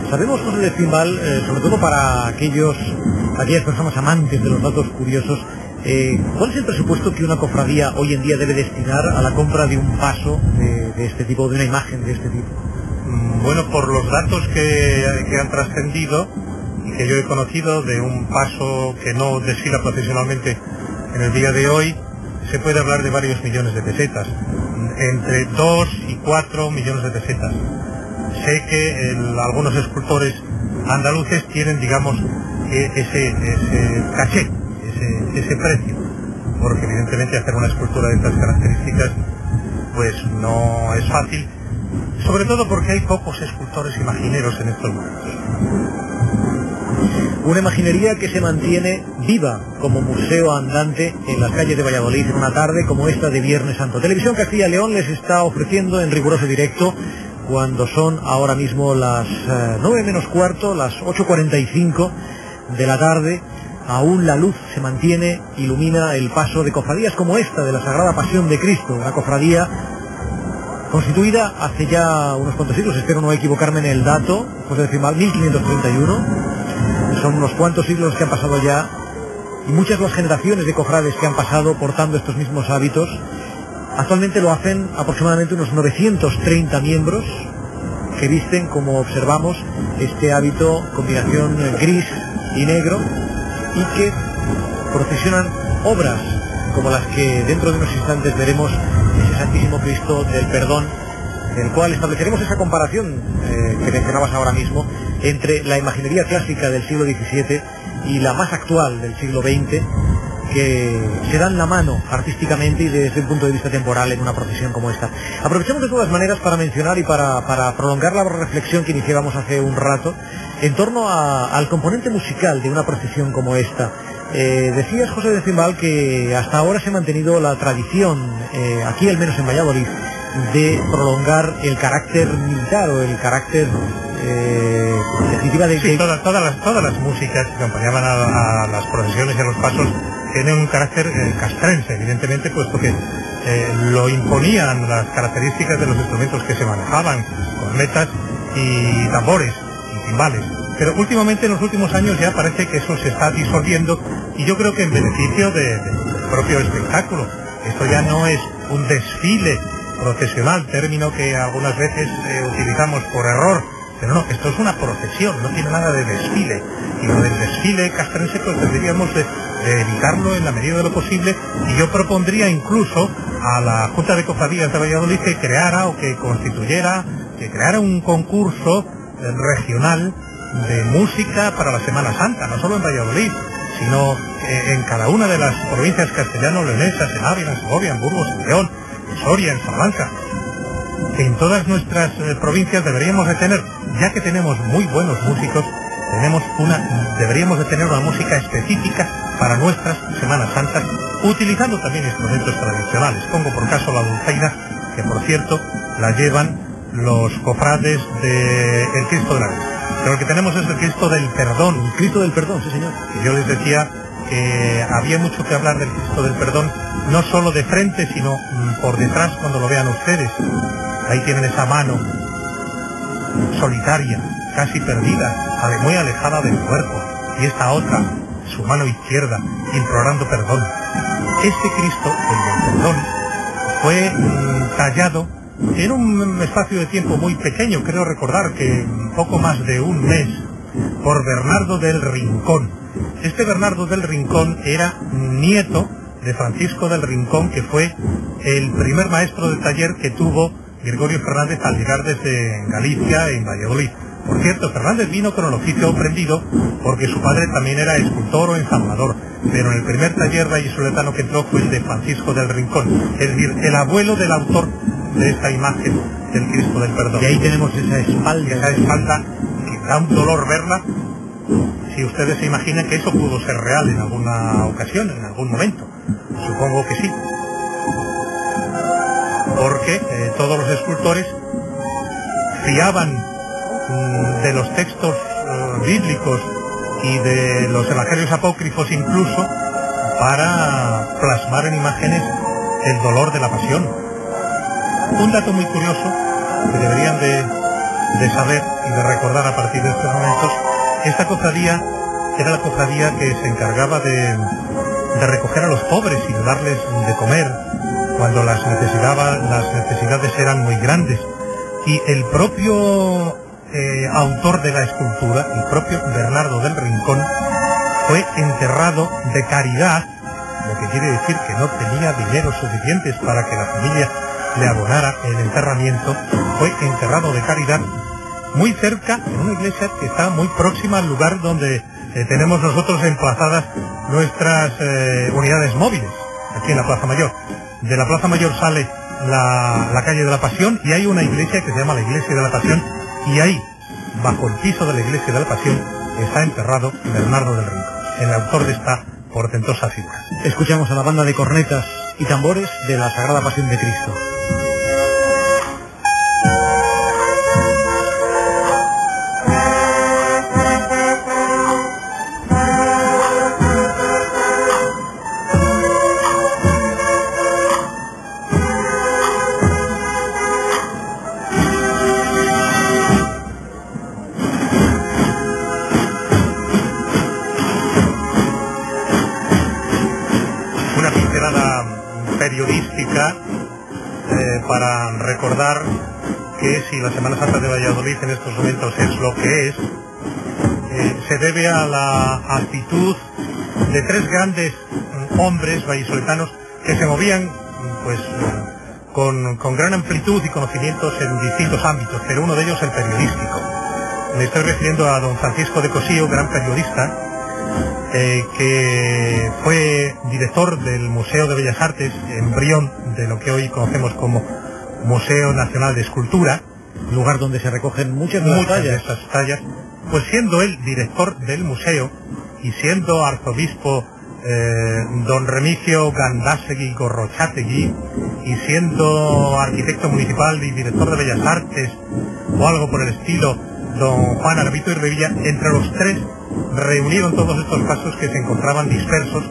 Sabemos, José de Cimbal, sobre todo para aquellas personas amantes de los datos curiosos, ¿cuál es el presupuesto que una cofradía hoy en día debe destinar a la compra de un paso de este tipo, de una imagen de este tipo? Bueno, por los datos que han trascendido y que yo he conocido de un paso que no desfila profesionalmente en el día de hoy, se puede hablar de varios millones de pesetas, entre 2 y 4 millones de pesetas. Sé que algunos escultores andaluces tienen, digamos, ese caché, ese precio, porque evidentemente hacer una escultura de estas características pues no es fácil, sobre todo porque hay pocos escultores imagineros en estos momentos. Una imaginería que se mantiene viva como museo andante en las calles de Valladolid en una tarde como esta de Viernes Santo. Televisión Castilla y León les está ofreciendo en riguroso directo, cuando son ahora mismo las 9 menos cuarto, las 8:45 de la tarde, aún la luz se mantiene, ilumina el paso de cofradías como esta de la Sagrada Pasión de Cristo, una cofradía constituida hace ya unos cuantos siglos, espero no equivocarme en el dato, José de Cimbal, 1531, son unos cuantos siglos que han pasado ya, y muchas las generaciones de cofrades que han pasado portando estos mismos hábitos. Actualmente lo hacen aproximadamente unos 930 miembros que visten, como observamos, este hábito, combinación gris y negro, y que procesionan obras como las que dentro de unos instantes veremos, ese Santísimo Cristo del Perdón, del cual estableceremos esa comparación que mencionabas ahora mismo entre la imaginería clásica del siglo XVII y la más actual del siglo XX, que se dan la mano artísticamente y desde un punto de vista temporal en una procesión como esta. Aprovechemos de todas maneras para mencionar y para prolongar la reflexión que iniciábamos hace un rato en torno al componente musical de una procesión como esta. Decías, José de Cimbal, que hasta ahora se ha mantenido la tradición, aquí al menos en Valladolid, de prolongar el carácter militar o el carácter definitiva de... Sí, todas las músicas que acompañaban a las procesiones y a los pasos tienen un carácter castrense, evidentemente, puesto que lo imponían las características de los instrumentos que se manejaban, cornetas y tambores y timbales. Pero últimamente, en los últimos años, ya parece que eso se está disolviendo, y yo creo que en beneficio del propio espectáculo. Esto ya no es un desfile procesional, término que algunas veces utilizamos por error, pero no, esto es una procesión, no tiene nada de desfile, y lo del desfile castrense pues deberíamos de evitarlo en la medida de lo posible, y yo propondría incluso a la Junta de Cofradías de Valladolid que creara un concurso regional de música para la Semana Santa, no solo en Valladolid, sino en cada una de las provincias castellano-leonesas, en Ávila, en Segovia, en Burgos, en León, en Soria, en Salamanca. En todas nuestras provincias deberíamos de tener, ya que tenemos muy buenos músicos, deberíamos de tener una música específica para nuestras Semanas Santas, utilizando también instrumentos tradicionales. Pongo por caso la dulzaina, que por cierto la llevan los cofrades del Cristo de la Luz. Pero lo que tenemos es el Cristo del Perdón. El Cristo del Perdón, sí señor. Y yo les decía que había mucho que hablar del Cristo del Perdón, no solo de frente, sino por detrás cuando lo vean ustedes. Ahí tienen esa mano solitaria, casi perdida, muy alejada del cuerpo, y esta otra, su mano izquierda, implorando perdón. Este Cristo, el del Perdón, fue tallado en un espacio de tiempo muy pequeño, creo recordar que poco más de un mes, por Bernardo del Rincón. Este Bernardo del Rincón era nieto de Francisco del Rincón, que fue el primer maestro de taller que tuvo Gregorio Fernández al llegar desde Galicia en Valladolid. Por cierto, Fernández vino con el oficio aprendido porque su padre también era escultor o ensamblador, pero en el primer taller vallisoletano que entró fue el de Francisco del Rincón, es decir, el abuelo del autor de esta imagen del Cristo del Perdón. Y ahí tenemos esa espalda que da un dolor verla. Si ustedes se imaginan que eso pudo ser real en alguna ocasión, en algún momento, supongo que sí, porque todos los escultores fiaban de los textos bíblicos y de los evangelios apócrifos incluso para plasmar en imágenes el dolor de la pasión. Un dato muy curioso que deberían de saber de recordar a partir de estos momentos. Esta cofradía era la cofradía que se encargaba de recoger a los pobres y de darles de comer cuando las necesidades eran muy grandes. Y el propio autor de la escultura, el propio Bernardo del Rincón, fue enterrado de caridad, lo que quiere decir que no tenía dinero suficientes para que la familia le abonara el enterramiento. Fue enterrado de caridad muy cerca, en una iglesia que está muy próxima al lugar donde tenemos nosotros emplazadas nuestras unidades móviles, aquí en la Plaza Mayor. De la Plaza Mayor sale la calle de la Pasión y hay una iglesia que se llama la Iglesia de la Pasión, y ahí, bajo el piso de la Iglesia de la Pasión, está enterrado Bernardo del Rincón, el autor de esta portentosa figura. Escuchamos a la banda de cornetas y tambores de la Sagrada Pasión de Cristo. Periodística para recordar que si la Semana Santa de Valladolid en estos momentos es lo que es, se debe a la actitud de tres grandes hombres vallisoletanos que se movían pues con gran amplitud y conocimientos en distintos ámbitos, pero uno de ellos el periodístico. Me estoy refiriendo a don Francisco de Cosío, gran periodista, que fue director del Museo de Bellas Artes, embrión de lo que hoy conocemos como Museo Nacional de Escultura, lugar donde se recogen muchas de estas tallas. Pues siendo él director del museo y siendo arzobispo don Remigio Gandásegui Gorrochategui, y siendo arquitecto municipal y director de Bellas Artes o algo por el estilo don Juan Arvito y Revilla, entre los tres reunieron todos estos casos que se encontraban dispersos